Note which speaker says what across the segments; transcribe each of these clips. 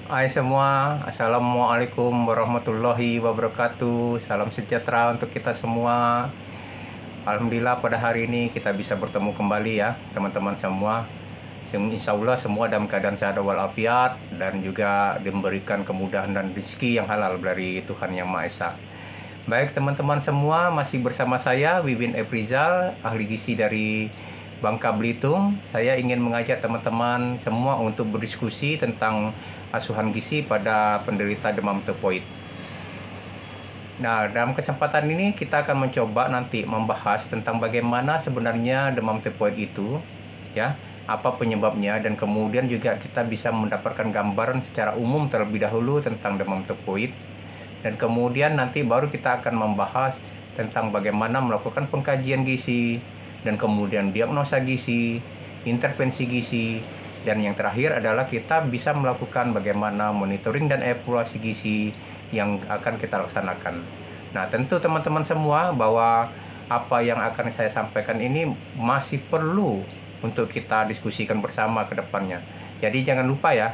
Speaker 1: Hai semua, Assalamualaikum warahmatullahi wabarakatuh. Salam sejahtera untuk kita semua. Alhamdulillah pada hari ini kita bisa bertemu kembali ya teman-teman semua. Insya Allah semua dalam keadaan sehat walafiat dan juga diberikan kemudahan dan rezeki yang halal dari Tuhan Yang Maha Esa. Baik teman-teman semua, masih bersama saya Wiwin Efrizal, ahli gizi dari Bangka Belitung. Saya ingin mengajak teman-teman semua untuk berdiskusi tentang asuhan gizi pada penderita demam tifoid. Nah, dalam kesempatan ini kita akan mencoba nanti membahas tentang bagaimana sebenarnya demam tifoid itu, ya, apa penyebabnya, dan kemudian juga kita bisa mendapatkan gambaran secara umum terlebih dahulu tentang demam tifoid, dan kemudian nanti baru kita akan membahas tentang bagaimana melakukan pengkajian gizi, dan kemudian diagnosa gizi, intervensi gizi, dan yang terakhir adalah kita bisa melakukan bagaimana monitoring dan evaluasi gizi yang akan kita laksanakan. Nah, tentu teman-teman semua bahwa apa yang akan saya sampaikan ini masih perlu untuk kita diskusikan bersama ke depannya. Jadi jangan lupa ya,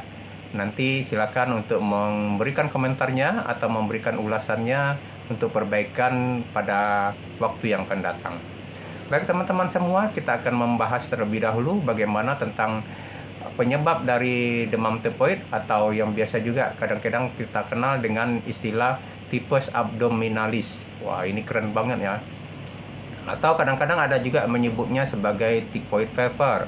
Speaker 1: nanti silakan untuk memberikan komentarnya atau memberikan ulasannya untuk perbaikan pada waktu yang akan datang. Baik teman-teman semua, kita akan membahas terlebih dahulu bagaimana tentang penyebab dari demam tifoid atau yang biasa juga kadang-kadang kita kenal dengan istilah tipes abdominalis. Wah, ini keren banget ya. Atau kadang-kadang ada juga menyebutnya sebagai typhoid fever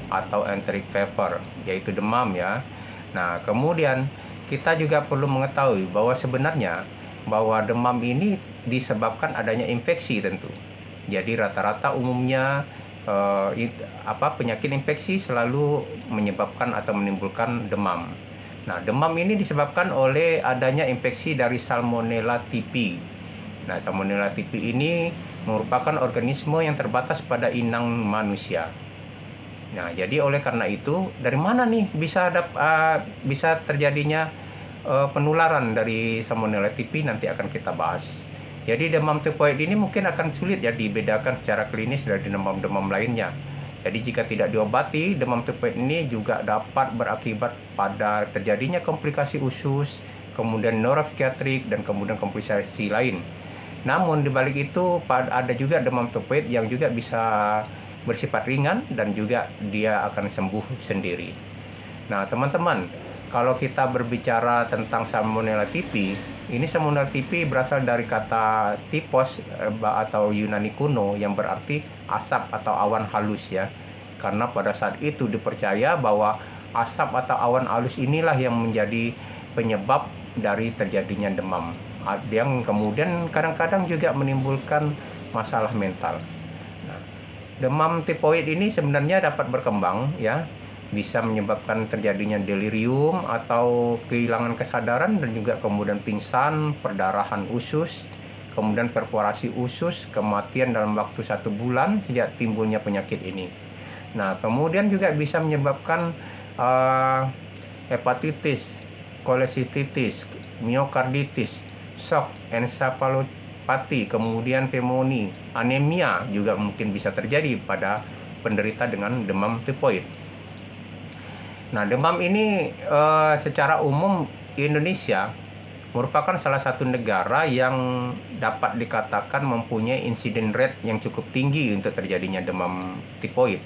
Speaker 1: atau enteric fever, yaitu demam ya. Nah, kemudian kita juga perlu mengetahui bahwa sebenarnya bahwa demam ini disebabkan adanya infeksi tentu. Jadi rata-rata umumnya penyakit infeksi selalu menyebabkan atau menimbulkan demam. Nah, demam ini disebabkan oleh adanya infeksi dari Salmonella typhi. Nah, Salmonella typhi ini merupakan organisme yang terbatas pada inang manusia. Nah, jadi oleh karena itu, dari mana nih bisa terjadinya penularan dari Salmonella typhi, nanti akan kita bahas. Jadi demam tifoid ini mungkin akan sulit ya dibedakan secara klinis dari demam-demam lainnya. Jadi jika tidak diobati, demam tifoid ini juga dapat berakibat pada terjadinya komplikasi usus, kemudian neuropsikiatrik, dan kemudian komplikasi lain. Namun dibalik itu ada juga demam tifoid yang juga bisa bersifat ringan dan juga dia akan sembuh sendiri. Nah teman-teman, kalau kita berbicara tentang Salmonella typhi, ini Salmonella typhi berasal dari kata typhos atau Yunani kuno yang berarti asap atau awan halus ya. Karena pada saat itu dipercaya bahwa asap atau awan halus inilah yang menjadi penyebab dari terjadinya demam, yang kemudian kadang-kadang juga menimbulkan masalah mental. Nah, demam tifoid ini sebenarnya dapat berkembang ya, bisa menyebabkan terjadinya delirium atau kehilangan kesadaran dan juga kemudian pingsan, perdarahan usus, kemudian perforasi usus, kematian dalam waktu 1 bulan sejak timbulnya penyakit ini. Nah, kemudian juga bisa menyebabkan hepatitis, kolesistitis, miokarditis, shock, encephalopati, kemudian pneumonia, anemia juga mungkin bisa terjadi pada penderita dengan demam tifoid. Nah, demam ini secara umum Indonesia merupakan salah satu negara yang dapat dikatakan mempunyai insiden rate yang cukup tinggi untuk terjadinya demam tifoid,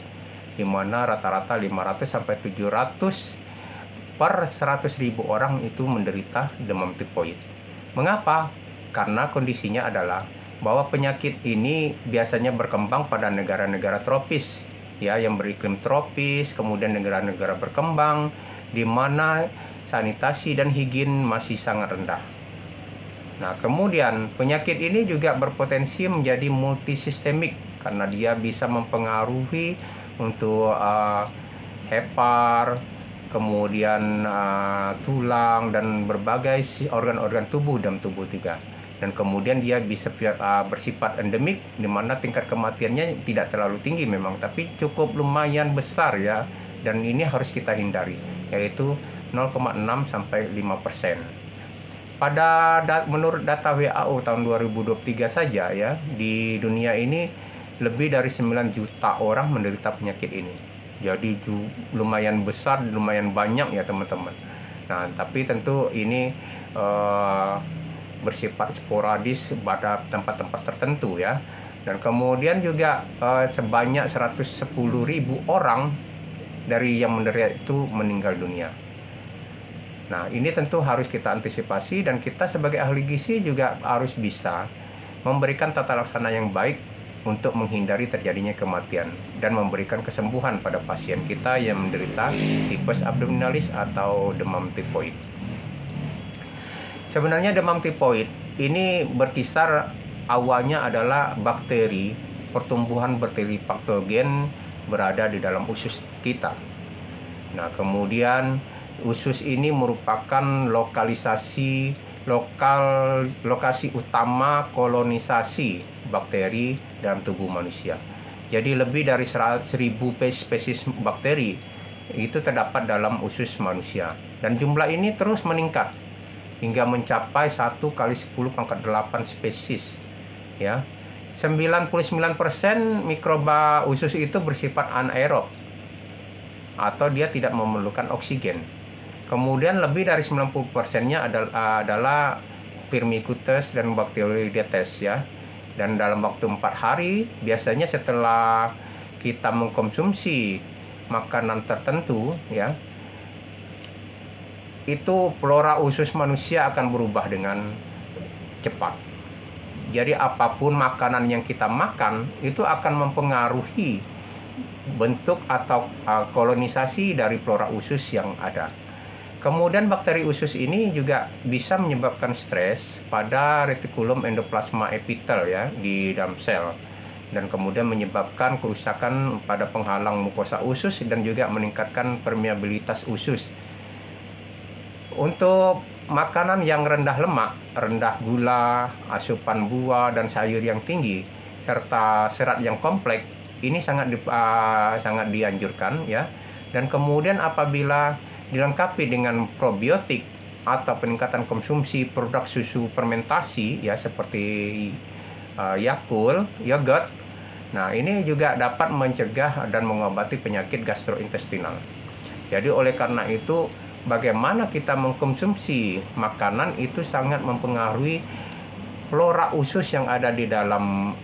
Speaker 1: di mana rata-rata 500 sampai 700 per 100.000 orang itu menderita demam tifoid. Mengapa? Karena kondisinya adalah bahwa penyakit ini biasanya berkembang pada negara-negara tropis ya, yang beriklim tropis, kemudian negara-negara berkembang di mana sanitasi dan higien masih sangat rendah. Nah, kemudian penyakit ini juga berpotensi menjadi multisistemik karena dia bisa mempengaruhi untuk hepar, kemudian tulang dan berbagai organ-organ tubuh dalam tubuh juga. Dan kemudian dia bisa bersifat endemik, di mana tingkat kematiannya tidak terlalu tinggi memang, tapi cukup lumayan besar ya, dan ini harus kita hindari, yaitu 0,6 sampai 5%. Menurut data WHO tahun 2023 saja ya, di dunia ini lebih dari 9 juta orang menderita penyakit ini. Jadi lumayan besar, lumayan banyak ya teman-teman. Nah, tapi tentu ini bersifat sporadis pada tempat-tempat tertentu ya. Dan kemudian juga sebanyak 110.000 orang dari yang menderita itu meninggal dunia. Nah, ini tentu harus kita antisipasi, dan kita sebagai ahli gizi juga harus bisa memberikan tata laksana yang baik untuk menghindari terjadinya kematian dan memberikan kesembuhan pada pasien kita yang menderita tipes abdominalis atau demam tifoid. Sebenarnya demam tifoid ini berkisar awalnya adalah bakteri, pertumbuhan bakteri patogen berada di dalam usus kita. Nah, kemudian usus ini merupakan lokasi utama kolonisasi bakteri dalam tubuh manusia. Jadi lebih dari 1.000 spesies bakteri itu terdapat dalam usus manusia, dan jumlah ini terus meningkat hingga mencapai 1 kali 10⁸ spesies ya. 99% mikroba usus itu bersifat anaerob atau dia tidak memerlukan oksigen. Kemudian lebih dari 90%-nya adalah Firmicutes dan Bacteroidetes ya. Dan dalam waktu 4 hari, biasanya setelah kita mengkonsumsi makanan tertentu ya, itu flora usus manusia akan berubah dengan cepat. Jadi apapun makanan yang kita makan itu akan mempengaruhi bentuk atau kolonisasi dari flora usus yang ada. Kemudian bakteri usus ini juga bisa menyebabkan stres pada retikulum endoplasma epitel ya di dalam sel, dan kemudian menyebabkan kerusakan pada penghalang mukosa usus dan juga meningkatkan permeabilitas usus. Untuk makanan yang rendah lemak, rendah gula, asupan buah dan sayur yang tinggi, serta serat yang kompleks, ini sangat dianjurkan ya. Dan kemudian apabila dilengkapi dengan probiotik atau peningkatan konsumsi produk susu fermentasi ya, seperti Yakult, yogurt. Nah, ini juga dapat mencegah dan mengobati penyakit gastrointestinal. Jadi oleh karena itu, bagaimana kita mengkonsumsi makanan itu sangat mempengaruhi flora usus yang ada di dalam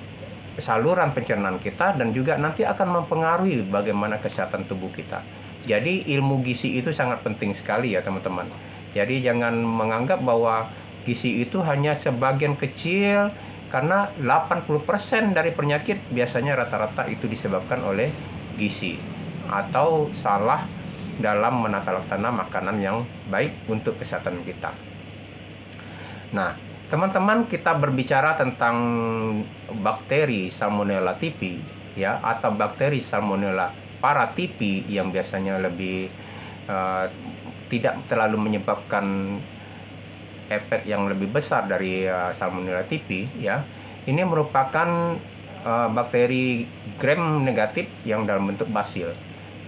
Speaker 1: saluran pencernaan kita, dan juga nanti akan mempengaruhi bagaimana kesehatan tubuh kita. Jadi ilmu gizi itu sangat penting sekali ya teman-teman. Jadi jangan menganggap bahwa gizi itu hanya sebagian kecil, karena 80% dari penyakit biasanya rata-rata itu disebabkan oleh gizi atau salah dalam menata laksana makanan yang baik untuk kesehatan kita. Nah, teman-teman, kita berbicara tentang bakteri Salmonella typhi ya, atau bakteri Salmonella paratipi yang biasanya lebih tidak terlalu menyebabkan efek yang lebih besar dari Salmonella typhi ya. Ini merupakan bakteri gram negatif yang dalam bentuk basil.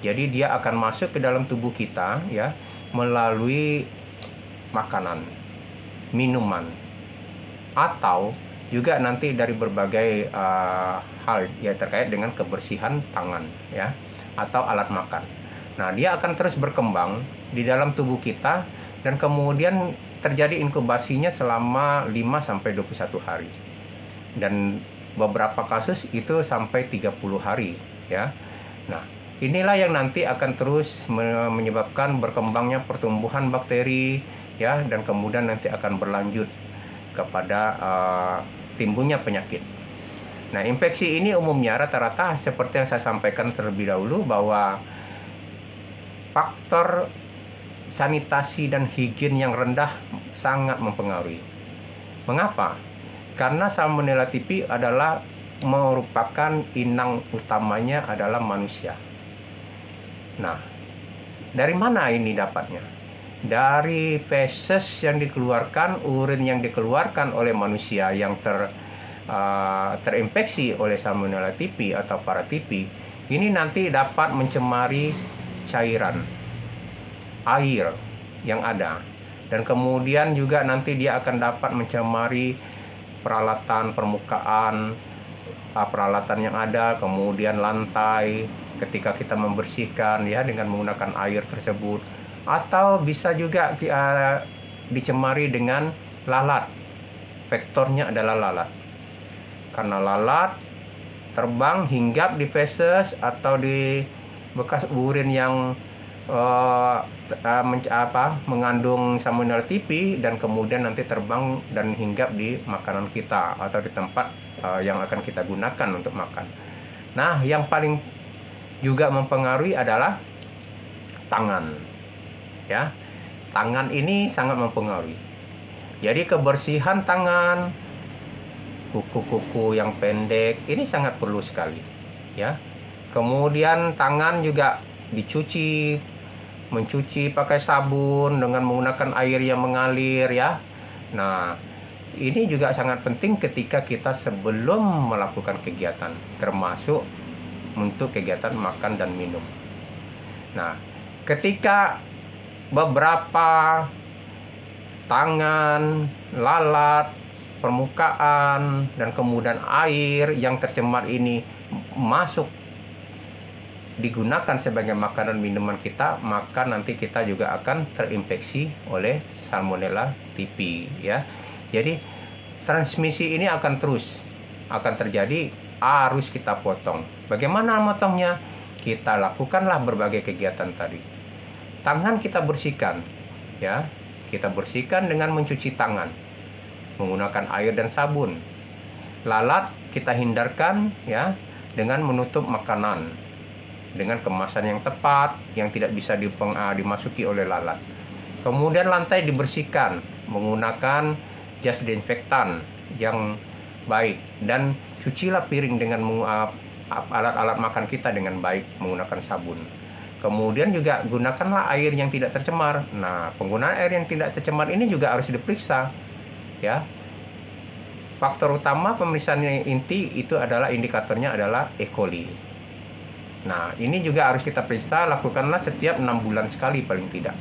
Speaker 1: Jadi dia akan masuk ke dalam tubuh kita ya melalui makanan, minuman, atau juga nanti dari berbagai hal ya terkait dengan kebersihan tangan ya, atau alat makan. Nah, dia akan terus berkembang di dalam tubuh kita, dan kemudian terjadi inkubasinya selama 5-21 hari. Dan beberapa kasus itu sampai 30 hari ya. Nah, inilah yang nanti akan terus menyebabkan berkembangnya pertumbuhan bakteri ya, dan kemudian nanti akan berlanjut kepada timbulnya penyakit. Nah, infeksi ini umumnya rata-rata seperti yang saya sampaikan terlebih dahulu, bahwa faktor sanitasi dan higien yang rendah sangat mempengaruhi. Mengapa? Karena Salmonella typhi adalah merupakan inang utamanya adalah manusia. Nah, dari mana ini dapatnya? Dari feses yang dikeluarkan, urin yang dikeluarkan oleh manusia yang terinfeksi oleh Salmonella typhi atau paratipi, ini nanti dapat mencemari cairan air yang ada, dan kemudian juga nanti dia akan dapat mencemari peralatan permukaan, peralatan yang ada, kemudian lantai ketika kita membersihkan ya dengan menggunakan air tersebut. atau bisa juga dicemari dengan lalat. Faktornya adalah lalat. Karena lalat terbang hinggap di feses atau di bekas urin yang mengandung salmonella typhi, dan kemudian nanti terbang dan hinggap di makanan kita atau di tempat yang akan kita gunakan untuk makan. Nah, yang paling juga mempengaruhi adalah tangan. Ya, tangan ini sangat mempengaruhi. Jadi kebersihan tangan, kuku-kuku yang pendek ini sangat perlu sekali, ya. Kemudian tangan juga mencuci pakai sabun dengan menggunakan air yang mengalir, ya. Nah, ini juga sangat penting ketika kita sebelum melakukan kegiatan, termasuk untuk kegiatan makan dan minum. Nah, ketika beberapa tangan, lalat, permukaan, dan kemudian air yang tercemar ini masuk digunakan sebagai makanan minuman kita, maka nanti kita juga akan terinfeksi oleh salmonella typhi, ya. Jadi transmisi ini akan terjadi, harus kita potong. Bagaimana motongnya? Kita lakukanlah berbagai kegiatan tadi. Tangan kita bersihkan, ya. Kita bersihkan dengan mencuci tangan menggunakan air dan sabun. Lalat kita hindarkan, ya, dengan menutup makanan dengan kemasan yang tepat yang tidak bisa dimasuki oleh lalat. Kemudian lantai dibersihkan menggunakan jas disinfektan yang baik, dan cucilah piring dengan alat-alat makan kita dengan baik menggunakan sabun. Kemudian juga gunakanlah air yang tidak tercemar. Nah, penggunaan air yang tidak tercemar ini juga harus diperiksa, ya. Faktor utama pemeriksaan inti itu adalah indikatornya adalah E. coli. Nah, ini juga harus kita periksa, lakukanlah setiap 6 bulan sekali paling tidak.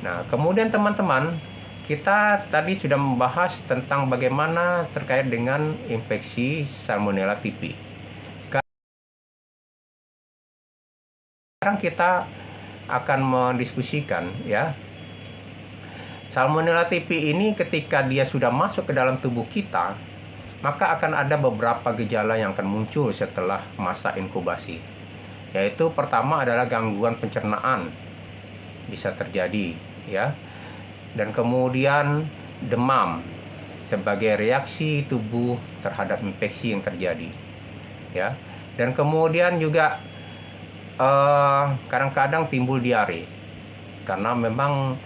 Speaker 1: Nah, kemudian teman-teman, kita tadi sudah membahas tentang bagaimana terkait dengan infeksi salmonella typhi. Sekarang kita akan mendiskusikan, ya, salmonella typhi ini ketika dia sudah masuk ke dalam tubuh kita, maka akan ada beberapa gejala yang akan muncul setelah masa inkubasi. Yaitu pertama adalah gangguan pencernaan bisa terjadi, ya. Dan kemudian demam sebagai reaksi tubuh terhadap infeksi yang terjadi, ya. Dan kemudian juga kadang-kadang timbul diare karena memang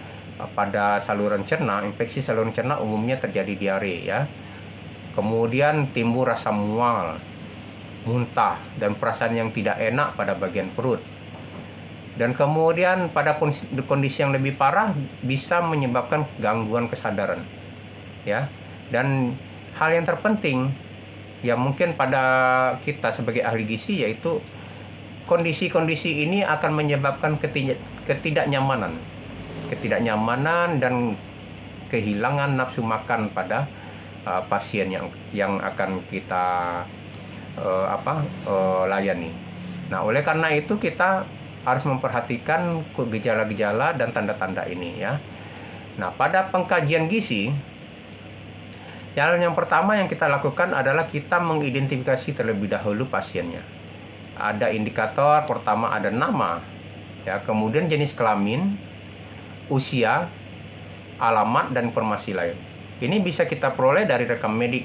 Speaker 1: pada saluran cerna, infeksi saluran cerna umumnya terjadi diare, ya. Kemudian timbul rasa mual, muntah, dan perasaan yang tidak enak pada bagian perut. Dan kemudian pada kondisi yang lebih parah bisa menyebabkan gangguan kesadaran, ya. Dan hal yang terpenting yang mungkin pada kita sebagai ahli gizi, yaitu kondisi-kondisi ini akan menyebabkan ketidaknyamanan dan kehilangan nafsu makan pada pasien yang akan kita layani. Nah, oleh karena itu kita harus memperhatikan gejala-gejala dan tanda-tanda ini, ya. Nah, pada pengkajian gizi, yang pertama yang kita lakukan adalah kita mengidentifikasi terlebih dahulu pasiennya. Ada indikator, pertama ada nama, ya, kemudian jenis kelamin, usia, alamat, dan informasi lain. Ini bisa kita peroleh dari rekam medik.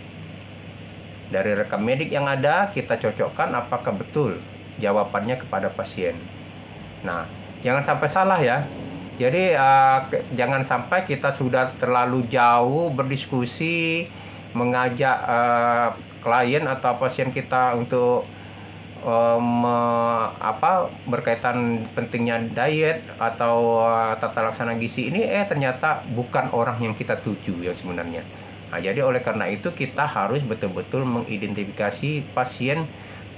Speaker 1: Dari rekam medik yang ada, kita cocokkan apakah betul jawabannya kepada pasien. Nah, jangan sampai salah, ya. Jadi jangan sampai kita sudah terlalu jauh berdiskusi, mengajak klien atau pasien kita untuk berkaitan pentingnya diet atau tata laksana gizi ini, ternyata bukan orang yang kita tuju, ya, sebenarnya. Nah, jadi oleh karena itu kita harus betul-betul mengidentifikasi pasien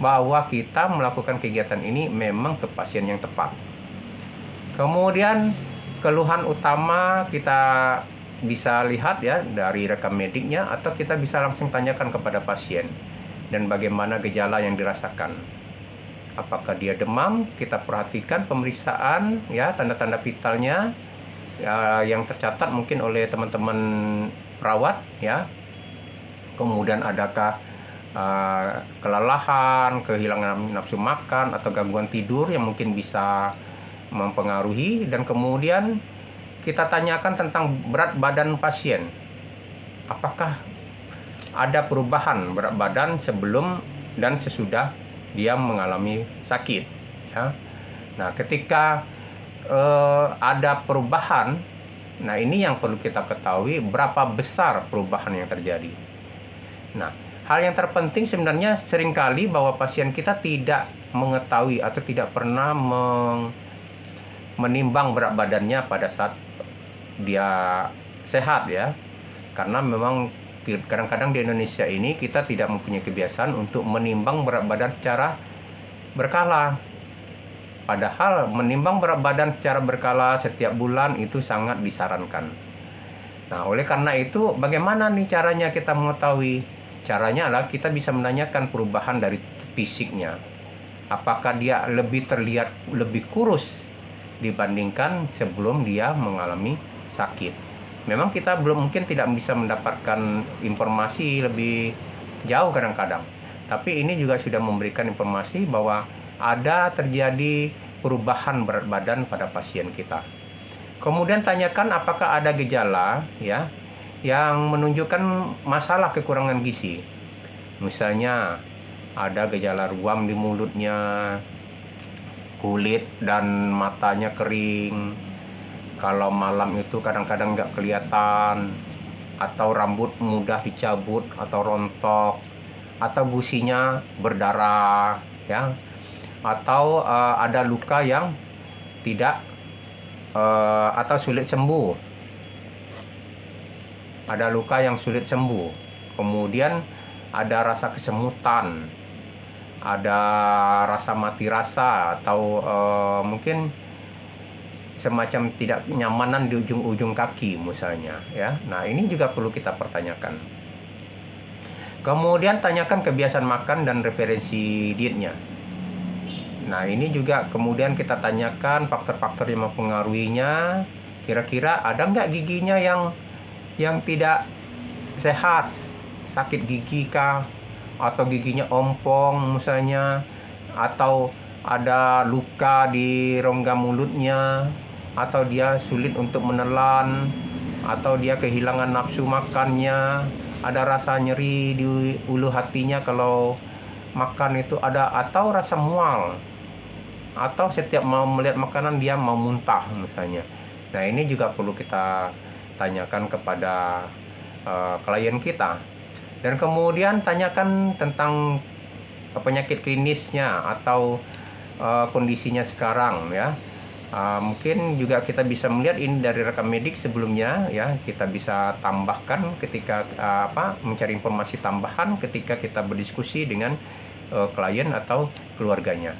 Speaker 1: bahwa kita melakukan kegiatan ini memang ke pasien yang tepat. Kemudian keluhan utama kita bisa lihat, ya, dari rekam mediknya, atau kita bisa langsung tanyakan kepada pasien dan bagaimana gejala yang dirasakan. Apakah dia demam, kita perhatikan pemeriksaan ya, tanda-tanda vitalnya yang tercatat mungkin oleh teman-teman perawat ya. Kemudian adakah kelelahan, kehilangan nafsu makan, atau gangguan tidur yang mungkin bisa mempengaruhi. Dan kemudian kita tanyakan tentang berat badan pasien. Apakah ada perubahan berat badan sebelum dan sesudah dia mengalami sakit ya. Nah, ketika ada perubahan, nah ini yang perlu kita ketahui, berapa besar perubahan yang terjadi. Nah, hal yang terpenting sebenarnya seringkali bahwa pasien kita tidak mengetahui atau tidak pernah menimbang berat badannya pada saat dia sehat ya. Karena memang kadang-kadang di Indonesia ini kita tidak mempunyai kebiasaan untuk menimbang berat badan secara berkala. Padahal menimbang berat badan secara berkala setiap bulan itu sangat disarankan. Nah, oleh karena itu bagaimana nih caranya kita mengetahui? Caranya adalah kita bisa menanyakan perubahan dari fisiknya. Apakah dia lebih terlihat lebih kurus dibandingkan sebelum dia mengalami sakit. Memang kita mungkin tidak bisa mendapatkan informasi lebih jauh kadang-kadang. Tapi ini juga sudah memberikan informasi bahwa ada terjadi perubahan berat badan pada pasien kita. Kemudian tanyakan apakah ada gejala ya yang menunjukkan masalah kekurangan gizi. Misalnya ada gejala ruam di mulutnya, kulit dan matanya kering, kalau malam itu kadang-kadang nggak kelihatan, atau rambut mudah dicabut atau rontok, atau gusinya berdarah ya, atau ada luka yang tidak atau sulit sembuh, ada luka yang sulit sembuh. Kemudian ada rasa kesemutan, ada rasa mati rasa, atau mungkin semacam tidak nyamanan di ujung-ujung kaki misalnya ya. Nah, ini juga perlu kita pertanyakan. Kemudian tanyakan kebiasaan makan dan referensi dietnya. Nah, ini juga kemudian kita tanyakan faktor-faktor yang mempengaruhinya. Kira-kira ada nggak giginya yang tidak sehat, sakit gigi kah, atau giginya ompong misalnya, atau ada luka di rongga mulutnya, atau dia sulit untuk menelan, atau dia kehilangan nafsu makannya, ada rasa nyeri di ulu hatinya kalau makan itu ada, atau rasa mual, atau setiap mau melihat makanan dia mau muntah misalnya. Nah, ini juga perlu kita tanyakan kepada klien kita. Dan kemudian tanyakan tentang penyakit klinisnya atau kondisinya sekarang ya. Mungkin juga kita bisa melihat ini dari rekam medik sebelumnya ya, kita bisa tambahkan ketika mencari informasi tambahan ketika kita berdiskusi dengan klien atau keluarganya.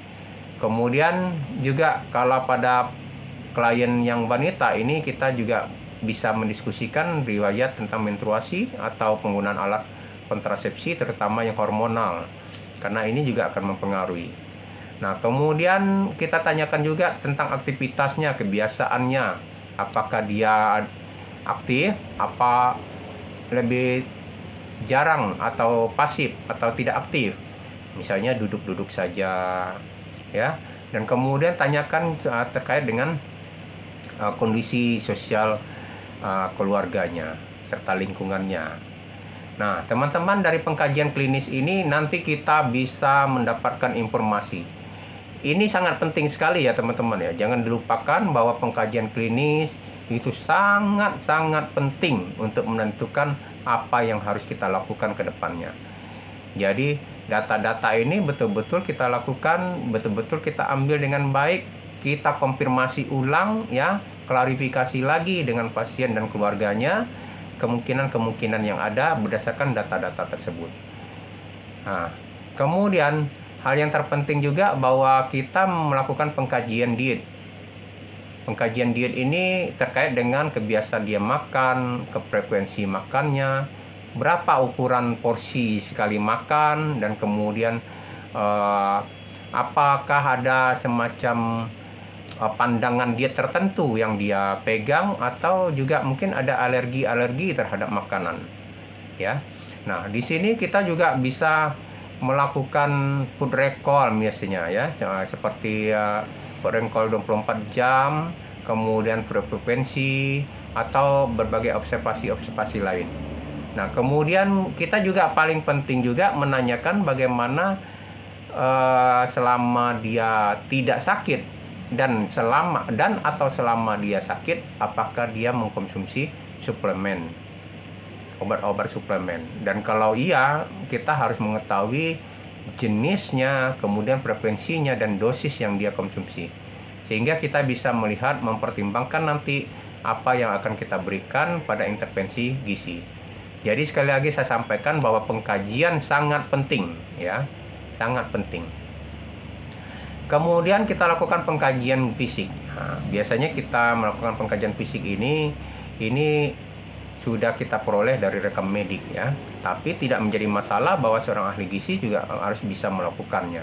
Speaker 1: Kemudian juga kalau pada klien yang wanita ini, kita juga bisa mendiskusikan riwayat tentang menstruasi atau penggunaan alat kontrasepsi terutama yang hormonal, karena ini juga akan mempengaruhi. Nah, kemudian kita tanyakan juga tentang aktivitasnya, kebiasaannya. Apakah dia aktif, apa lebih jarang, atau pasif, atau tidak aktif. Misalnya duduk-duduk saja, ya. Dan kemudian tanyakan terkait dengan kondisi sosial keluarganya, serta lingkungannya. Nah, teman-teman, dari pengkajian klinis ini nanti kita bisa mendapatkan informasi. Ini sangat penting sekali ya teman-teman ya. Jangan dilupakan bahwa pengkajian klinis itu sangat-sangat penting untuk menentukan apa yang harus kita lakukan ke depannya. Jadi data-data ini betul-betul kita lakukan, betul-betul kita ambil dengan baik, kita konfirmasi ulang ya, klarifikasi lagi dengan pasien dan keluarganya kemungkinan-kemungkinan yang ada berdasarkan data-data tersebut. Nah, kemudian hal yang terpenting juga bahwa kita melakukan pengkajian diet. Pengkajian diet ini terkait dengan kebiasaan dia makan, frekuensi makannya, berapa ukuran porsi sekali makan, dan kemudian apakah ada semacam pandangan diet tertentu yang dia pegang, atau juga mungkin ada alergi terhadap makanan, ya. Nah, di sini kita juga bisa melakukan food recall biasanya, ya, seperti food recall 24 jam, kemudian frekuensi, atau berbagai observasi lain. Nah, kemudian kita juga paling penting juga menanyakan bagaimana selama dia tidak sakit dan selama dia sakit, apakah dia mengkonsumsi suplemen, obat-obat suplemen. Dan kalau iya, kita harus mengetahui jenisnya, kemudian frekuensinya dan dosis yang dia konsumsi, sehingga kita bisa melihat, mempertimbangkan nanti apa yang akan kita berikan pada intervensi gizi. Jadi sekali lagi saya sampaikan bahwa pengkajian sangat penting, ya, sangat penting. Kemudian kita lakukan pengkajian fisik. Nah, biasanya kita melakukan pengkajian fisik ini sudah kita peroleh dari rekam medik, ya. Tapi tidak menjadi masalah bahwa seorang ahli gizi juga harus bisa melakukannya.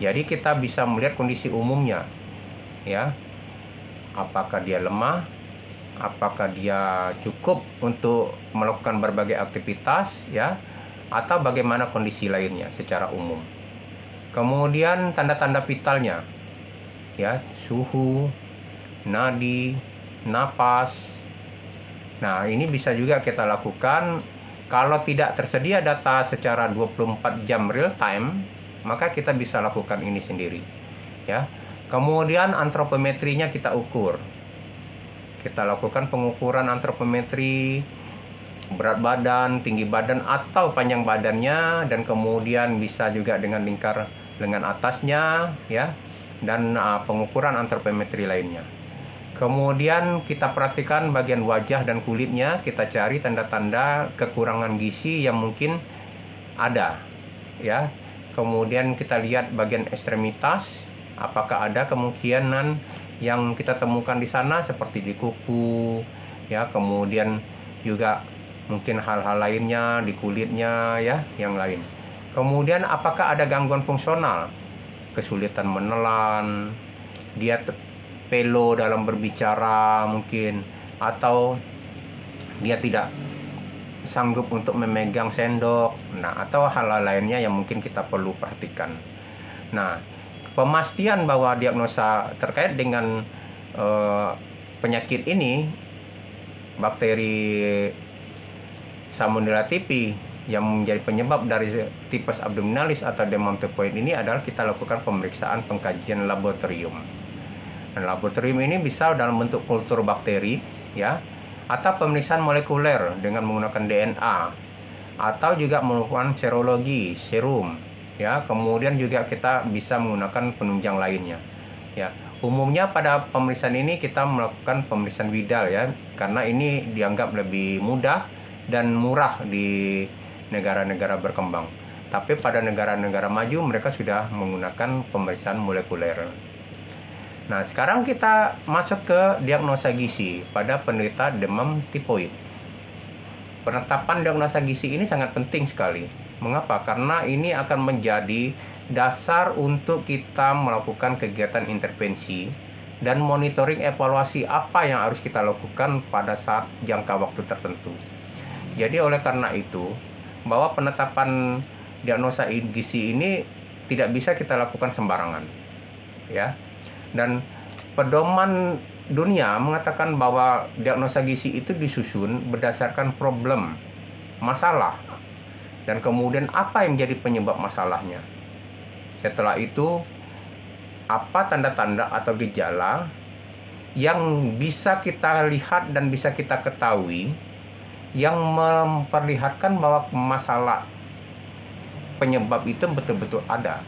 Speaker 1: Jadi kita bisa melihat kondisi umumnya, ya. Apakah dia lemah, apakah dia cukup untuk melakukan berbagai aktivitas, ya, atau bagaimana kondisi lainnya secara umum. Kemudian tanda-tanda vitalnya, ya, suhu, nadi, napas. Nah, ini bisa juga kita lakukan. Kalau tidak tersedia data secara 24 jam real time, maka kita bisa lakukan ini sendiri, ya. Kemudian antropometrinya kita ukur. Kita lakukan pengukuran antropometri, berat badan, tinggi badan atau panjang badannya, dan kemudian bisa juga dengan lingkar lengan atasnya, ya, dan pengukuran antropometri lainnya. Kemudian kita perhatikan bagian wajah dan kulitnya, kita cari tanda-tanda kekurangan gizi yang mungkin ada, ya. Kemudian kita lihat bagian ekstremitas, apakah ada kemungkinan yang kita temukan di sana seperti di kuku, ya. Kemudian juga mungkin hal-hal lainnya di kulitnya, ya, yang lain. Kemudian apakah ada gangguan fungsional, kesulitan menelan, dia pelo dalam berbicara mungkin, atau dia tidak sanggup untuk memegang sendok, nah, atau hal-hal lainnya yang mungkin kita perlu perhatikan. Nah, pemastian bahwa diagnosa terkait dengan penyakit ini, bakteri Salmonella typhi yang menjadi penyebab dari tipes abdominalis atau demam typhoid ini, adalah kita lakukan pemeriksaan pengkajian laboratorium. Dan laboratorium ini bisa dalam bentuk kultur bakteri, ya, atau pemeriksaan molekuler dengan menggunakan DNA, atau juga melakukan serologi, serum, ya. Kemudian juga kita bisa menggunakan penunjang lainnya, ya. Umumnya pada pemeriksaan ini kita melakukan pemeriksaan Widal, ya, karena ini dianggap lebih mudah dan murah di negara-negara berkembang. Tapi pada negara-negara maju mereka sudah menggunakan pemeriksaan molekuler. Nah, sekarang kita masuk ke diagnosa gizi pada penderita demam tifoid. Penetapan diagnosa gizi ini sangat penting sekali. Mengapa? Karena ini akan menjadi dasar untuk kita melakukan kegiatan intervensi dan monitoring evaluasi apa yang harus kita lakukan pada saat jangka waktu tertentu. Jadi oleh karena itu, bahwa penetapan diagnosa gizi ini tidak bisa kita lakukan sembarangan, ya. Dan pedoman dunia mengatakan bahwa diagnosa gizi itu disusun berdasarkan problem, masalah, dan kemudian apa yang menjadi penyebab masalahnya. Setelah itu, apa tanda-tanda atau gejala yang bisa kita lihat dan bisa kita ketahui yang memperlihatkan bahwa masalah penyebab itu betul-betul ada.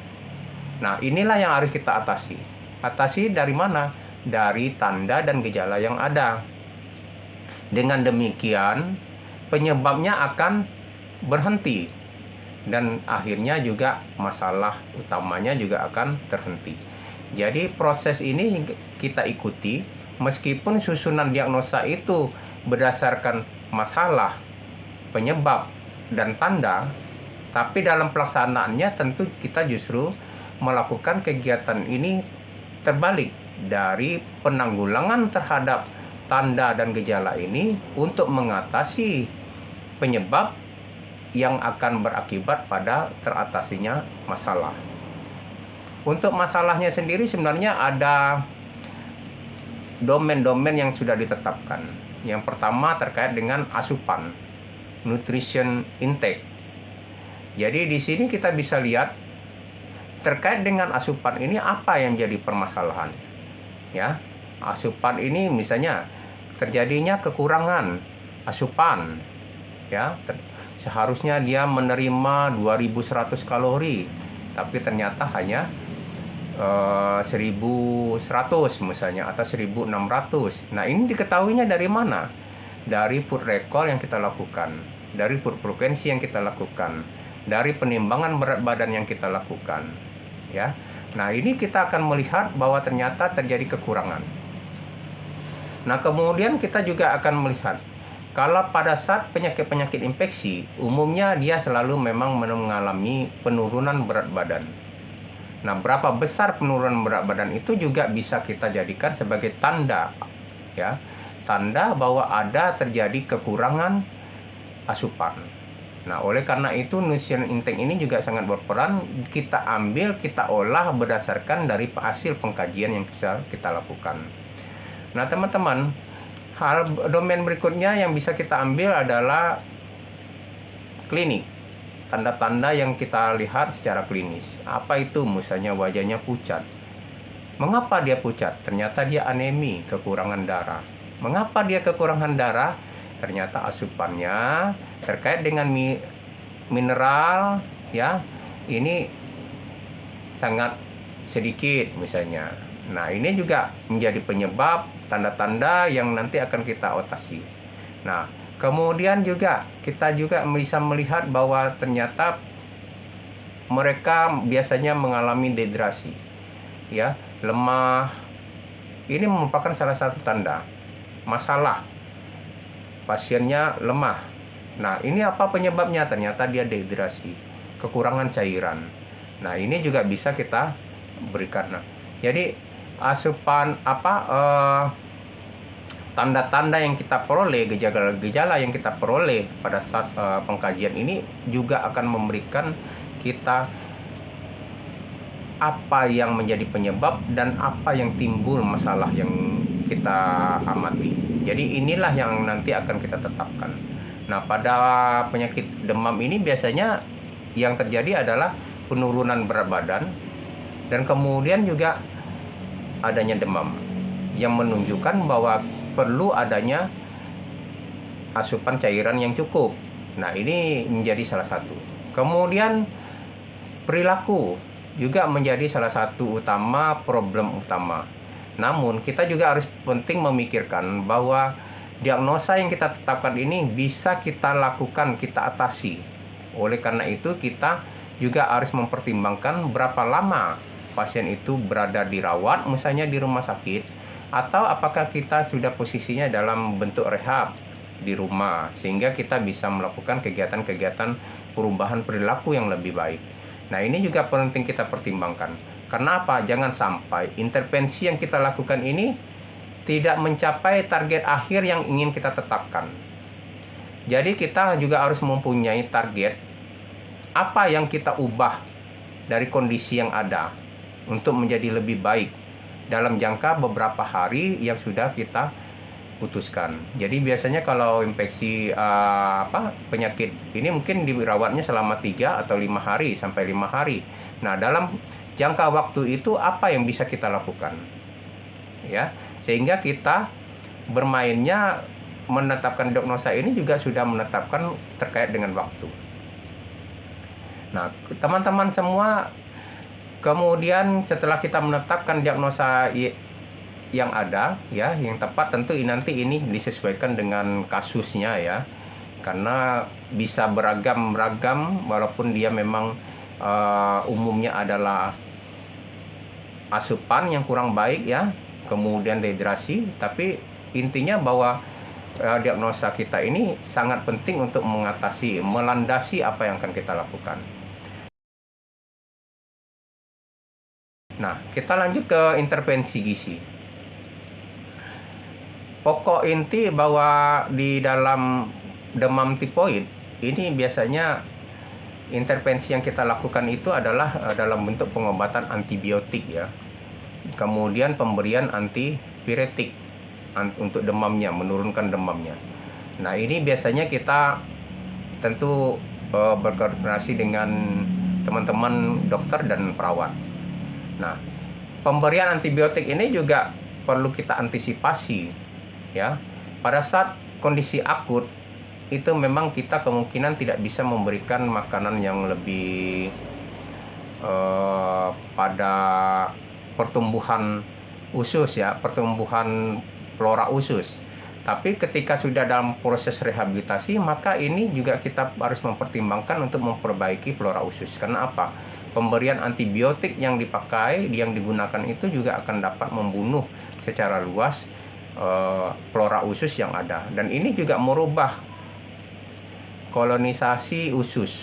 Speaker 1: Nah, inilah yang harus kita atasi. Atasi dari mana? Dari tanda dan gejala yang ada. Dengan demikian, penyebabnya akan berhenti, dan akhirnya juga masalah utamanya juga akan terhenti. Jadi proses ini kita ikuti, meskipun susunan diagnosa itu berdasarkan masalah, penyebab, dan tanda, tapi dalam pelaksanaannya tentu kita justru melakukan kegiatan ini terbalik dari penanggulangan terhadap tanda dan gejala ini untuk mengatasi penyebab yang akan berakibat pada teratasinya masalah. Untuk masalahnya sendiri sebenarnya ada domain-domain yang sudah ditetapkan. Yang pertama terkait dengan asupan, nutrition intake. Jadi di sini kita bisa lihat terkait dengan asupan ini apa yang jadi permasalahan. Ya, asupan ini misalnya terjadinya kekurangan asupan. Ya, seharusnya dia menerima 2100 kalori, tapi ternyata hanya 1100 misalnya atau 1600. Nah, ini diketahuinya dari mana? Dari food recall yang kita lakukan, dari food frequency yang kita lakukan, dari penimbangan berat badan yang kita lakukan, ya. Nah, ini kita akan melihat bahwa ternyata terjadi kekurangan. Nah, kemudian kita juga akan melihat kalau pada saat penyakit-penyakit infeksi, umumnya dia selalu memang mengalami penurunan berat badan. Nah, berapa besar penurunan berat badan itu juga bisa kita jadikan sebagai tanda, ya, tanda bahwa ada terjadi kekurangan asupan. Nah, oleh karena itu nutrient intake ini juga sangat berperan. Kita ambil, kita olah berdasarkan dari hasil pengkajian yang kita lakukan. Nah, teman-teman, hal domain berikutnya yang bisa kita ambil adalah klinik. Tanda-tanda yang kita lihat secara klinis. Apa itu? Misalnya wajahnya pucat. Mengapa dia pucat? Ternyata dia anemi, kekurangan darah. Mengapa dia kekurangan darah? Ternyata asupannya terkait dengan mineral, ya, ini sangat sedikit misalnya. Nah, ini juga menjadi penyebab tanda-tanda yang nanti akan kita atasi. Nah, kemudian juga kita juga bisa melihat bahwa ternyata mereka biasanya mengalami dehidrasi, ya, lemah. Ini merupakan salah satu tanda masalah. Pasiennya lemah. Nah, ini apa penyebabnya? Ternyata dia dehidrasi, kekurangan cairan. Nah, ini juga bisa kita berikan. Nah, jadi asupan tanda-tanda yang kita peroleh, gejala-gejala yang kita peroleh pada saat pengkajian ini juga akan memberikan kita apa yang menjadi penyebab dan apa yang timbul masalah yang kita amati. Jadi inilah yang nanti akan kita tetapkan. Nah, pada penyakit demam ini biasanya yang terjadi adalah penurunan berat badan dan kemudian juga adanya demam yang menunjukkan bahwa perlu adanya asupan cairan yang cukup. Nah, ini menjadi salah satu. Kemudian perilaku juga menjadi salah satu problem utama. Namun kita juga harus penting memikirkan bahwa diagnosa yang kita tetapkan ini bisa kita lakukan, kita atasi. Oleh karena itu kita juga harus mempertimbangkan berapa lama pasien itu berada dirawat misalnya di rumah sakit, atau apakah kita sudah posisinya dalam bentuk rehab di rumah sehingga kita bisa melakukan kegiatan-kegiatan perubahan perilaku yang lebih baik. Nah, ini juga penting kita pertimbangkan. Karena apa? Jangan sampai intervensi yang kita lakukan ini tidak mencapai target akhir yang ingin kita tetapkan. Jadi kita juga harus mempunyai target apa yang kita ubah dari kondisi yang ada untuk menjadi lebih baik dalam jangka beberapa hari yang sudah kita putuskan. Jadi biasanya kalau infeksi penyakit ini mungkin dirawatnya selama 3 atau 5 hari sampai 5 hari. Nah, dalam jangka waktu itu apa yang bisa kita lakukan? Ya, sehingga kita bermainnya menetapkan diagnosa ini juga sudah menetapkan terkait dengan waktu. Nah, teman-teman semua, kemudian setelah kita menetapkan diagnosa yang ada, ya, yang tepat, tentu nanti ini disesuaikan dengan kasusnya, ya, karena bisa beragam walaupun dia memang umumnya adalah asupan yang kurang baik, ya, kemudian dehidrasi, tapi intinya bahwa diagnosa kita ini sangat penting untuk melandasi apa yang akan kita lakukan. Nah, kita lanjut ke intervensi gizi. Pokok inti bahwa di dalam demam tipoid ini biasanya intervensi yang kita lakukan itu adalah dalam bentuk pengobatan antibiotik ya. Kemudian pemberian antipiretik untuk demamnya, menurunkan demamnya. Nah, ini biasanya kita tentu berkoordinasi dengan teman-teman dokter dan perawat. Nah, pemberian antibiotik ini juga perlu kita antisipasi ya. Pada saat kondisi akut itu memang kita kemungkinan tidak bisa memberikan makanan yang lebih pada pertumbuhan usus ya, pertumbuhan flora usus. Tapi ketika sudah dalam proses rehabilitasi, maka ini juga kita harus mempertimbangkan untuk memperbaiki flora usus. Karena apa? Pemberian antibiotik yang dipakai, yang digunakan itu juga akan dapat membunuh secara luas flora usus yang ada. Dan ini juga merubah kolonisasi usus.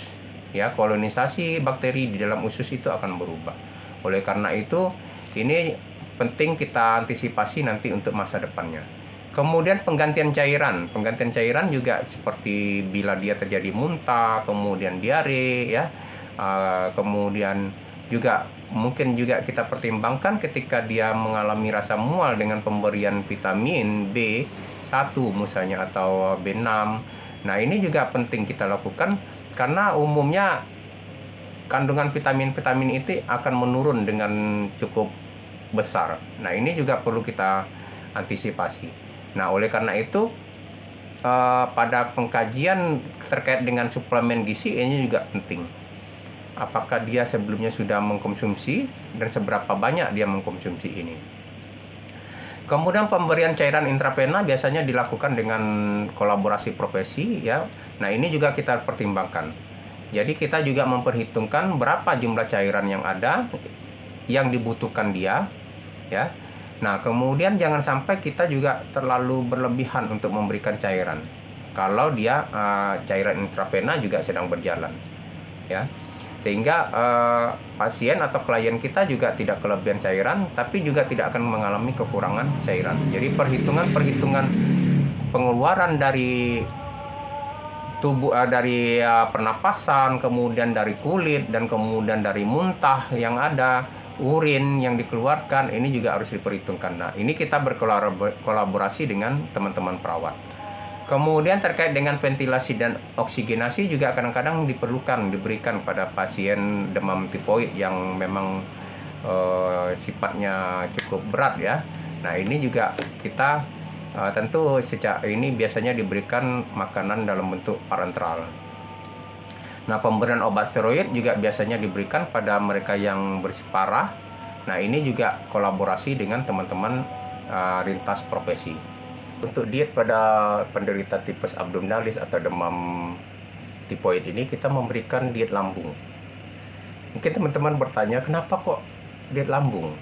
Speaker 1: Ya, kolonisasi bakteri di dalam usus itu akan berubah. Oleh karena itu, ini penting kita antisipasi nanti untuk masa depannya. Kemudian penggantian cairan juga seperti bila dia terjadi muntah, kemudian diare ya, kemudian juga mungkin juga kita pertimbangkan ketika dia mengalami rasa mual dengan pemberian vitamin B1 misalnya atau B6. Nah, ini juga penting kita lakukan karena umumnya kandungan vitamin-vitamin itu akan menurun dengan cukup besar. Nah, ini juga perlu kita antisipasi. Nah, oleh karena itu pada pengkajian terkait dengan suplemen gizi ini juga penting. Apakah dia sebelumnya sudah mengkonsumsi dan seberapa banyak dia mengkonsumsi ini. Kemudian pemberian cairan intravena biasanya dilakukan dengan kolaborasi profesi ya. Nah, ini juga kita pertimbangkan. Jadi kita juga memperhitungkan berapa jumlah cairan yang ada yang dibutuhkan dia ya. Nah, kemudian jangan sampai kita juga terlalu berlebihan untuk memberikan cairan. Kalau dia cairan intravena juga sedang berjalan, ya, sehingga pasien atau klien kita juga tidak kelebihan cairan, tapi juga tidak akan mengalami kekurangan cairan. Jadi perhitungan pengeluaran dari tubuh dari pernapasan, kemudian dari kulit, dan kemudian dari muntah yang ada, urin yang dikeluarkan, ini juga harus diperhitungkan. Nah, ini kita berkolaborasi dengan teman-teman perawat. Kemudian terkait dengan ventilasi dan oksigenasi juga kadang-kadang diberikan pada pasien demam tipoid yang memang sifatnya cukup berat ya. Nah, ini juga kita tentu ini biasanya diberikan makanan dalam bentuk parenteral. Nah, pemberian obat steroid juga biasanya diberikan pada mereka yang parah. Nah, ini juga kolaborasi dengan teman-teman lintas profesi. Untuk diet pada penderita tipes abdominalis atau demam tipoid ini, kita memberikan diet lambung. Mungkin teman-teman bertanya, kenapa kok diet lambung?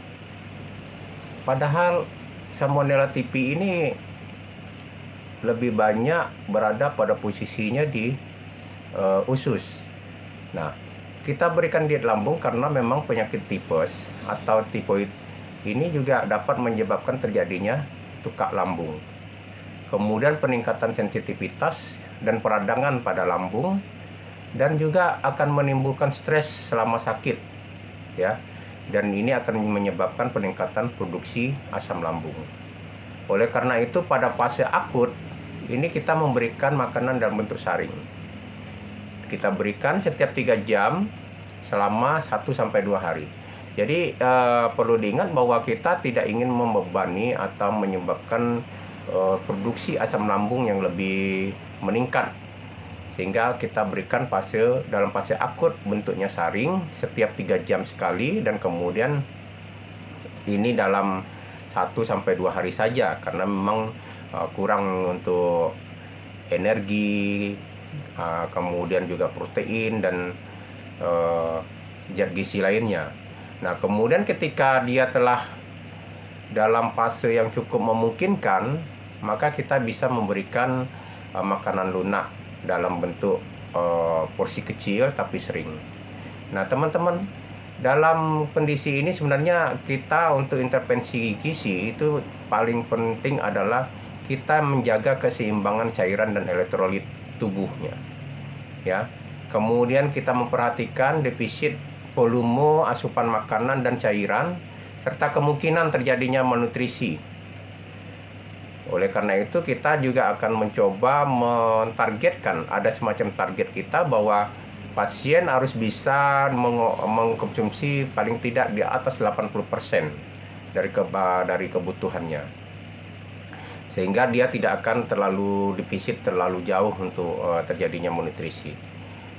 Speaker 1: Padahal Salmonella typhi ini lebih banyak berada pada posisinya di usus. Nah, kita berikan diet lambung karena memang penyakit tipes atau tipoid ini juga dapat menyebabkan terjadinya tukak lambung. Kemudian peningkatan sensitivitas dan peradangan pada lambung, dan juga akan menimbulkan stres selama sakit ya. Dan ini akan menyebabkan peningkatan produksi asam lambung. Oleh karena itu pada fase akut ini kita memberikan makanan dalam bentuk saring. Kita berikan setiap 3 jam selama 1-2 hari. Jadi perlu diingat bahwa kita tidak ingin membebani atau menyebabkan produksi asam lambung yang lebih meningkat, sehingga kita berikan dalam fase akut bentuknya saring setiap 3 jam sekali, dan kemudian ini dalam 1-2 hari saja karena memang kurang untuk energi, kemudian juga protein dan zat gizi lainnya. Nah, kemudian ketika dia telah dalam fase yang cukup memungkinkan, maka kita bisa memberikan makanan lunak dalam bentuk porsi kecil tapi sering. Nah, teman-teman, dalam kondisi ini sebenarnya kita untuk intervensi gizi itu paling penting adalah kita menjaga keseimbangan cairan dan elektrolit tubuhnya, ya. Kemudian kita memperhatikan defisit volume asupan makanan dan cairan serta kemungkinan terjadinya malnutrisi. Oleh karena itu kita juga akan mencoba mentargetkan, ada semacam target kita bahwa pasien harus bisa mengkonsumsi paling tidak di atas 80% dari kebutuhannya, sehingga dia tidak akan terlalu defisit terlalu jauh untuk terjadinya malnutrisi.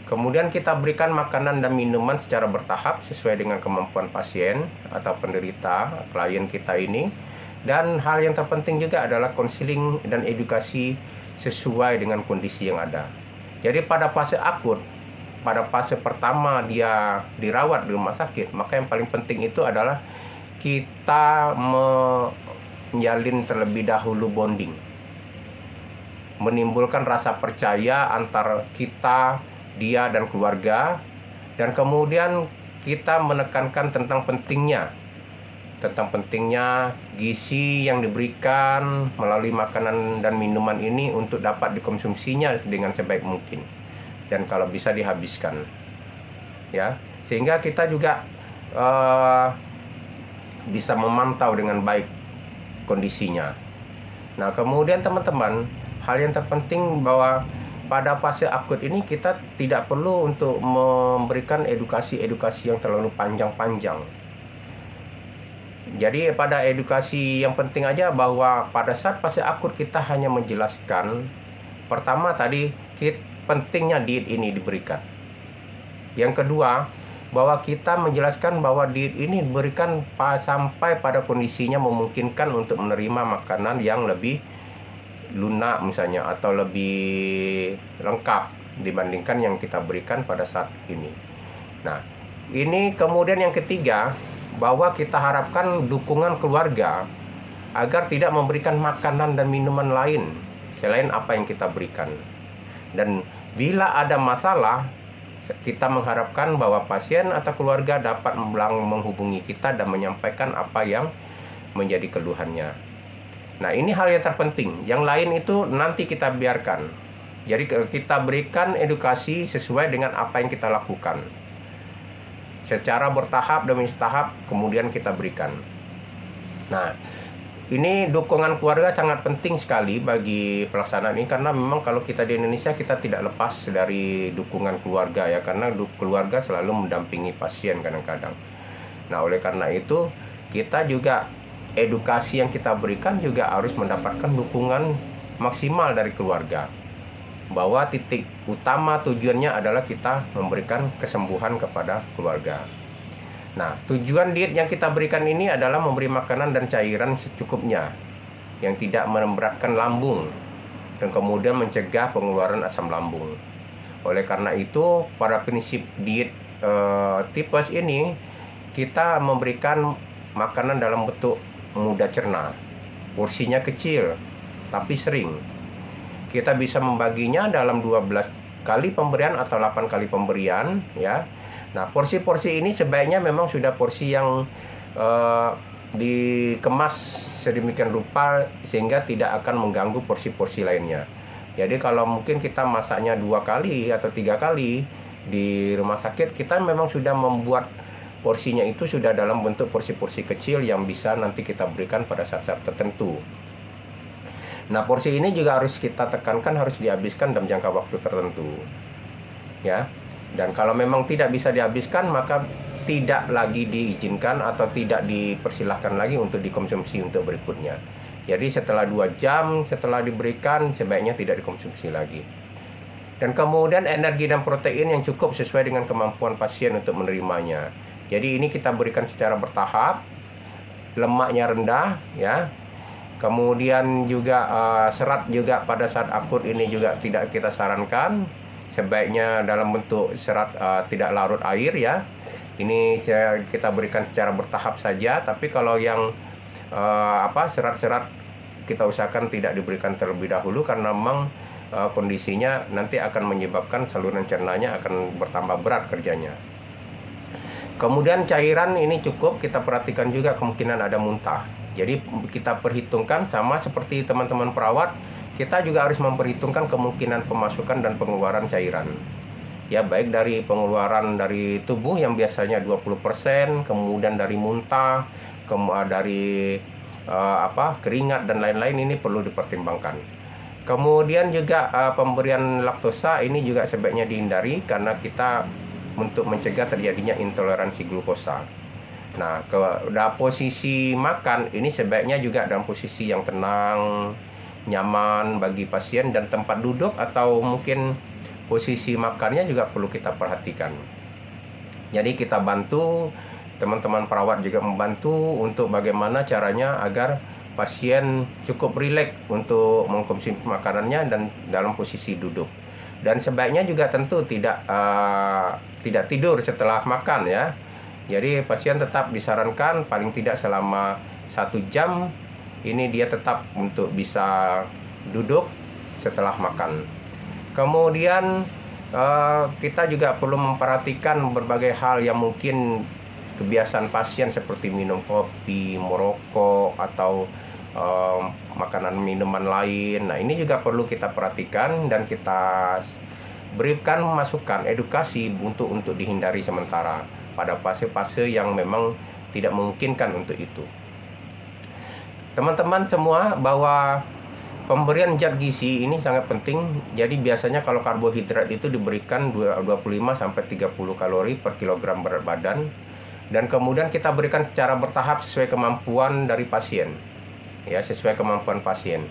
Speaker 1: Kemudian kita berikan makanan dan minuman secara bertahap sesuai dengan kemampuan pasien atau penderita klien kita ini. Dan hal yang terpenting juga adalah konseling dan edukasi sesuai dengan kondisi yang ada. Jadi pada fase akut, pada fase pertama dia dirawat di rumah sakit, maka yang paling penting itu adalah kita menjalin terlebih dahulu bonding, menimbulkan rasa percaya antar kita, dia dan keluarga, dan kemudian kita menekankan tentang pentingnya gizi yang diberikan melalui makanan dan minuman ini untuk dapat dikonsumsinya dengan sebaik mungkin dan kalau bisa dihabiskan, ya, sehingga kita juga bisa memantau dengan baik kondisinya. Nah, kemudian teman-teman, hal yang terpenting bahwa pada fase akut ini kita tidak perlu untuk memberikan edukasi yang terlalu panjang-panjang. Jadi pada edukasi yang penting aja bahwa pada saat fase akut kita hanya menjelaskan pertama tadi pentingnya diet ini diberikan. Yang kedua, bahwa kita menjelaskan bahwa diet ini diberikan sampai pada kondisinya memungkinkan untuk menerima makanan yang lebih lunak misalnya atau lebih lengkap dibandingkan yang kita berikan pada saat ini. Nah, ini kemudian yang ketiga, bahwa kita harapkan dukungan keluarga agar tidak memberikan makanan dan minuman lain selain apa yang kita berikan. Dan bila ada masalah, kita mengharapkan bahwa pasien atau keluarga dapat menghubungi kita dan menyampaikan apa yang menjadi keluhannya. Nah, ini hal yang terpenting. Yang lain itu nanti kita biarkan. Jadi kita berikan edukasi sesuai dengan apa yang kita lakukan. Secara bertahap demi tahap kemudian kita berikan. Nah, ini dukungan keluarga sangat penting sekali bagi pelaksanaan ini karena memang kalau kita di Indonesia kita tidak lepas dari dukungan keluarga ya, karena keluarga selalu mendampingi pasien kadang-kadang. Nah, oleh karena itu kita juga edukasi yang kita berikan juga harus mendapatkan dukungan maksimal dari keluarga. Bahwa titik utama tujuannya adalah kita memberikan kesembuhan kepada keluarga. Nah, tujuan diet yang kita berikan ini adalah memberi makanan dan cairan secukupnya yang tidak memberatkan lambung dan kemudian mencegah pengeluaran asam lambung. Oleh karena itu, pada prinsip diet tipes ini kita memberikan makanan dalam bentuk mudah cerna. Porsinya kecil tapi sering. Kita bisa membaginya dalam 12 kali pemberian atau 8 kali pemberian, ya. Nah, porsi-porsi ini sebaiknya memang sudah porsi yang dikemas sedemikian rupa sehingga tidak akan mengganggu porsi-porsi lainnya. Jadi kalau mungkin kita masaknya 2 kali atau 3 kali di rumah sakit, kita memang sudah membuat porsinya itu sudah dalam bentuk porsi-porsi kecil yang bisa nanti kita berikan pada saat-saat tertentu. Nah, porsi ini juga harus kita tekankan harus dihabiskan dalam jangka waktu tertentu, ya. Dan kalau memang tidak bisa dihabiskan, maka tidak lagi diizinkan atau tidak dipersilahkan lagi untuk dikonsumsi untuk berikutnya. Jadi setelah 2 jam setelah diberikan, sebaiknya tidak dikonsumsi lagi. Dan kemudian energi dan protein yang cukup sesuai dengan kemampuan pasien untuk menerimanya. Jadi ini kita berikan secara bertahap, lemaknya rendah, ya. Kemudian juga serat juga pada saat akut ini juga tidak kita sarankan. Sebaiknya dalam bentuk serat tidak larut air, ya. Ini kita berikan secara bertahap saja. Tapi kalau yang serat-serat kita usahakan tidak diberikan terlebih dahulu karena memang kondisinya nanti akan menyebabkan saluran cernanya akan bertambah berat kerjanya. Kemudian cairan ini cukup, kita perhatikan juga kemungkinan ada muntah. Jadi kita perhitungkan sama seperti teman-teman perawat, kita juga harus memperhitungkan kemungkinan pemasukan dan pengeluaran cairan. Ya, baik dari pengeluaran dari tubuh yang biasanya 20%, kemudian dari muntah, dari keringat dan lain-lain, ini perlu dipertimbangkan. Kemudian juga pemberian laktosa ini juga sebaiknya dihindari karena kita untuk mencegah terjadinya intoleransi glukosa. Nah, posisi makan ini sebaiknya juga dalam posisi yang tenang, nyaman bagi pasien, dan tempat duduk atau mungkin posisi makannya juga perlu kita perhatikan. Jadi kita bantu, teman-teman perawat juga membantu untuk bagaimana caranya agar pasien cukup rileks untuk mengkonsumsi makanannya dan dalam posisi duduk. Dan sebaiknya juga tentu tidak tidur setelah makan ya. Jadi pasien tetap disarankan paling tidak selama 1 jam ini dia tetap untuk bisa duduk setelah makan. Kemudian kita juga perlu memperhatikan berbagai hal yang mungkin kebiasaan pasien seperti minum kopi, merokok, atau makanan minuman lain. Nah, ini juga perlu kita perhatikan dan kita berikan masukan edukasi untuk dihindari sementara pada fase-fase yang memang tidak memungkinkan untuk itu. Teman-teman semua, bahwa pemberian zat gizi ini sangat penting. Jadi biasanya kalau karbohidrat itu diberikan 25-30 kalori per kilogram berat badan, dan kemudian kita berikan secara bertahap sesuai kemampuan dari pasien. Ya, sesuai kemampuan pasien.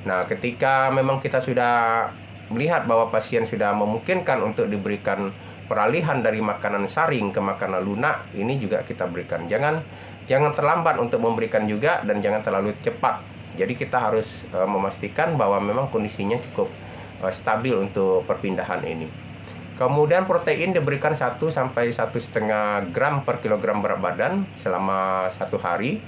Speaker 1: Nah, ketika memang kita sudah melihat bahwa pasien sudah memungkinkan untuk diberikan peralihan dari makanan saring ke makanan lunak, ini juga kita berikan. Jangan terlambat untuk memberikan juga, dan jangan terlalu cepat. Jadi kita harus memastikan bahwa memang kondisinya cukup stabil untuk perpindahan ini. Kemudian protein diberikan 1-1,5 gram per kilogram berat badan selama 1 hari,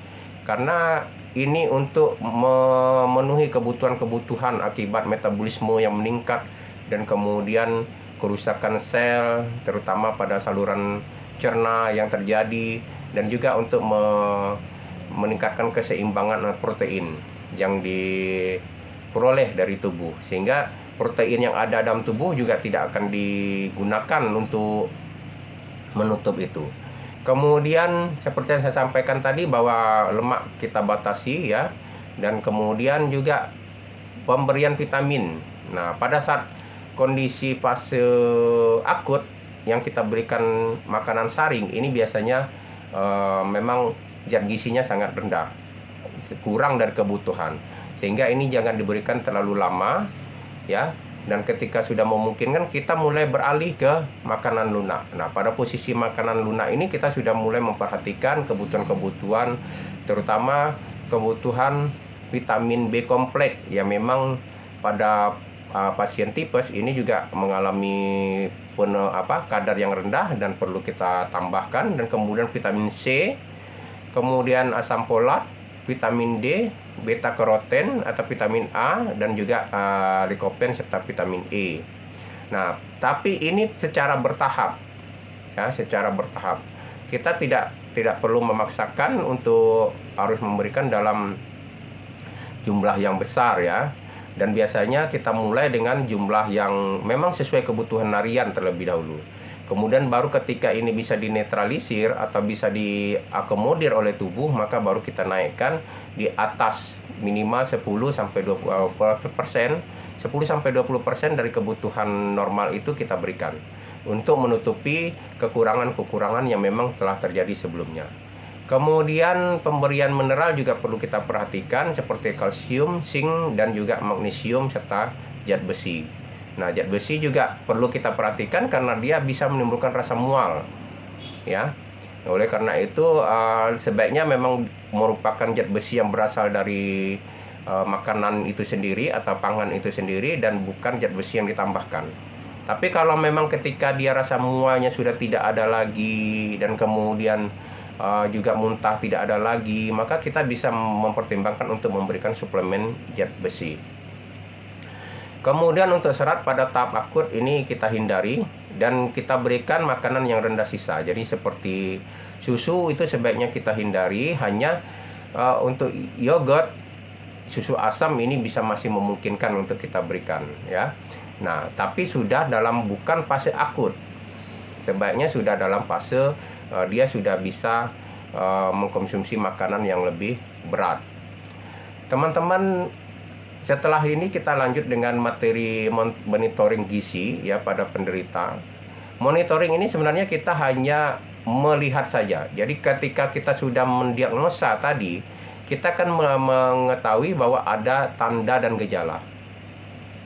Speaker 1: karena ini untuk memenuhi kebutuhan akibat metabolisme yang meningkat dan kemudian kerusakan sel terutama pada saluran cerna yang terjadi, dan juga untuk meningkatkan keseimbangan protein yang diperoleh dari tubuh, sehingga protein yang ada dalam tubuh juga tidak akan digunakan untuk menutup itu. Kemudian seperti yang saya sampaikan tadi bahwa lemak kita batasi ya, dan kemudian juga pemberian vitamin. Nah, pada saat kondisi fase akut yang kita berikan makanan saring ini biasanya memang zat gizinya sangat rendah, kurang dari kebutuhan, sehingga ini jangan diberikan terlalu lama ya. Dan ketika sudah memungkinkan, kita mulai beralih ke makanan lunak. Nah, pada posisi makanan lunak ini kita sudah mulai memperhatikan kebutuhan-kebutuhan, terutama kebutuhan vitamin B kompleks yang memang pada pasien tipes ini juga mengalami kadar yang rendah dan perlu kita tambahkan. Dan kemudian vitamin C, kemudian asam folat, vitamin D, beta karoten atau vitamin A, dan juga likopen serta vitamin E. Nah, tapi ini secara bertahap ya, secara bertahap. Kita tidak perlu memaksakan untuk harus memberikan dalam jumlah yang besar ya. Dan biasanya kita mulai dengan jumlah yang memang sesuai kebutuhan harian terlebih dahulu. Kemudian baru ketika ini bisa dinetralisir atau bisa diakomodir oleh tubuh, maka baru kita naikkan di atas minimal 10-20% dari kebutuhan normal itu kita berikan untuk menutupi kekurangan-kekurangan yang memang telah terjadi sebelumnya. Kemudian pemberian mineral juga perlu kita perhatikan seperti kalsium, zinc, dan juga magnesium serta zat besi. Nah, zat besi juga perlu kita perhatikan karena dia bisa menimbulkan rasa mual ya. Oleh karena itu sebaiknya memang merupakan zat besi yang berasal dari makanan itu sendiri atau pangan itu sendiri, dan bukan zat besi yang ditambahkan. Tapi kalau memang ketika dia rasa mualnya sudah tidak ada lagi dan kemudian juga muntah tidak ada lagi, maka kita bisa mempertimbangkan untuk memberikan suplemen zat besi. Kemudian untuk serat pada tahap akut ini kita hindari dan kita berikan makanan yang rendah sisa. Jadi seperti susu itu sebaiknya kita hindari, hanya untuk yogurt, susu asam ini bisa masih memungkinkan untuk kita berikan ya. Nah, tapi sudah dalam bukan fase akut. Sebaiknya sudah dalam fase dia sudah bisa mengkonsumsi makanan yang lebih berat. Teman-teman, setelah ini kita lanjut dengan materi monitoring gizi ya pada penderita. Monitoring ini sebenarnya kita hanya melihat saja. Jadi ketika kita sudah mendiagnosa tadi, kita akan mengetahui bahwa ada tanda dan gejala.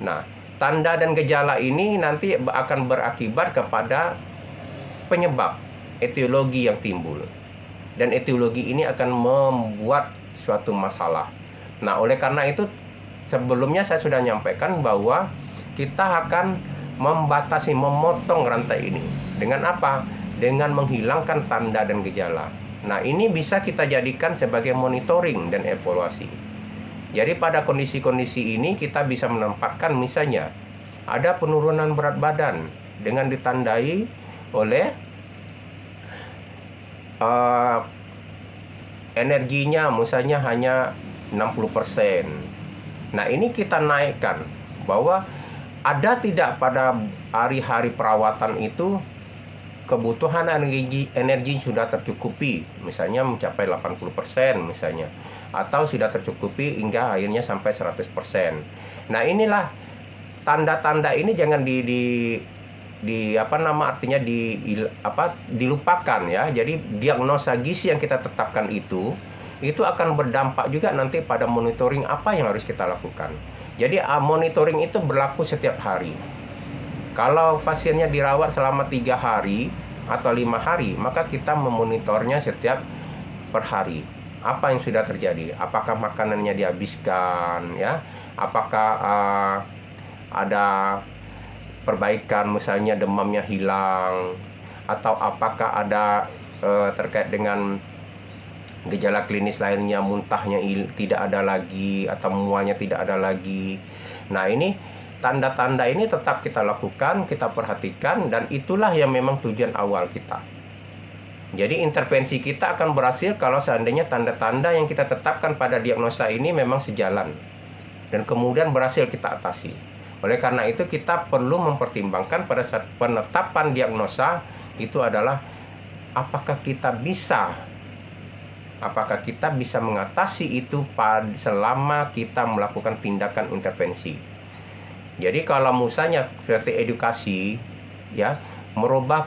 Speaker 1: Nah, tanda dan gejala ini nanti akan berakibat kepada penyebab, etiologi yang timbul. Dan etiologi ini akan membuat suatu masalah. Nah, oleh karena itu sebelumnya saya sudah nyampaikan bahwa kita akan membatasi, memotong rantai ini. Dengan apa? Dengan menghilangkan tanda dan gejala. Nah, ini bisa kita jadikan sebagai monitoring dan evaluasi. Jadi pada kondisi-kondisi ini kita bisa menempatkan misalnya ada penurunan berat badan dengan ditandai oleh energinya misalnya hanya 60%. Nah, ini kita naikkan bahwa ada tidak pada hari-hari perawatan itu kebutuhan energi sudah tercukupi, misalnya mencapai 80% misalnya, atau sudah tercukupi hingga akhirnya sampai 100%. Nah, inilah tanda-tanda ini jangan dilupakan ya. Jadi diagnosa gizi yang kita tetapkan itu akan berdampak juga nanti pada monitoring apa yang harus kita lakukan. Jadi monitoring itu berlaku setiap hari. Kalau pasiennya dirawat selama 3 hari atau 5 hari, maka kita memonitornya setiap per hari. Apa yang sudah terjadi? Apakah makanannya dihabiskan ya? Apakah ada perbaikan, misalnya demamnya hilang, atau apakah ada terkait dengan gejala klinis lainnya, muntahnya tidak ada lagi atau muanya tidak ada lagi. Nah, ini tanda-tanda ini tetap kita lakukan, kita perhatikan, dan itulah yang memang tujuan awal kita. Jadi intervensi kita akan berhasil kalau seandainya tanda-tanda yang kita tetapkan pada diagnosa ini memang sejalan dan kemudian berhasil kita atasi. Oleh karena itu kita perlu mempertimbangkan pada saat penetapan diagnosa itu adalah apakah kita bisa mengatasi itu selama kita melakukan tindakan intervensi. Jadi kalau misalnya seperti edukasi ya, merubah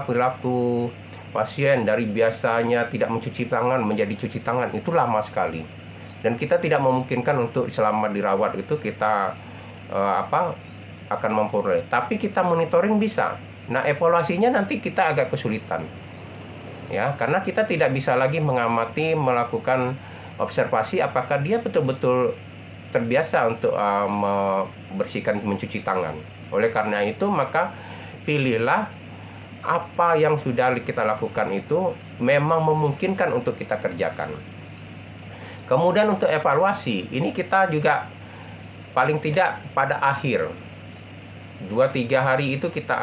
Speaker 1: perilaku pasien dari biasanya tidak mencuci tangan menjadi cuci tangan, itu lama sekali. Dan kita tidak memungkinkan untuk selama dirawat itu kita akan memperoleh. Tapi kita monitoring bisa. Nah, evaluasinya nanti kita agak kesulitan. Ya, karena kita tidak bisa lagi mengamati, melakukan observasi apakah dia betul-betul terbiasa untuk membersihkan, mencuci tangan. Oleh karena itu, maka pilihlah apa yang sudah kita lakukan itu memang memungkinkan untuk kita kerjakan. Kemudian untuk evaluasi, ini kita juga paling tidak pada akhir 2-3 hari itu kita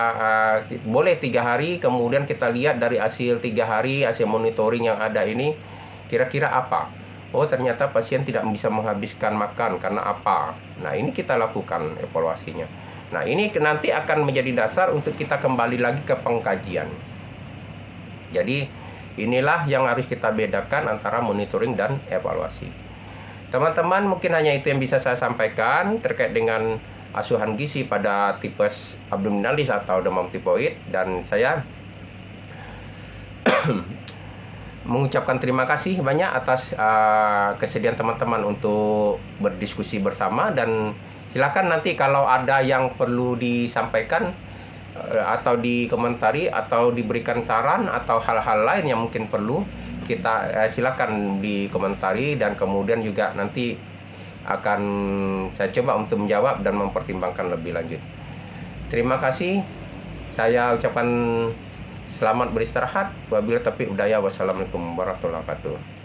Speaker 1: boleh 3 hari, kemudian kita lihat dari hasil 3 hari hasil monitoring yang ada ini kira-kira apa. Oh, ternyata pasien tidak bisa menghabiskan makan karena apa. Nah, ini kita lakukan evaluasinya. Nah, ini nanti akan menjadi dasar untuk kita kembali lagi ke pengkajian. Jadi inilah yang harus kita bedakan antara monitoring dan evaluasi. Teman-teman, mungkin hanya itu yang bisa saya sampaikan terkait dengan asuhan gizi pada tipes abdominalis atau demam tipoid, dan saya mengucapkan terima kasih banyak atas kesediaan teman-teman untuk berdiskusi bersama, dan silakan nanti kalau ada yang perlu disampaikan atau dikomentari atau diberikan saran atau hal-hal lain yang mungkin perlu kita silakan dikomentari, dan kemudian juga nanti akan saya coba untuk menjawab dan mempertimbangkan lebih lanjut. Terima kasih. Saya ucapkan selamat beristirahat. Wabillahi taufiq hidayah. Wassalamualaikum warahmatullahi wabarakatuh.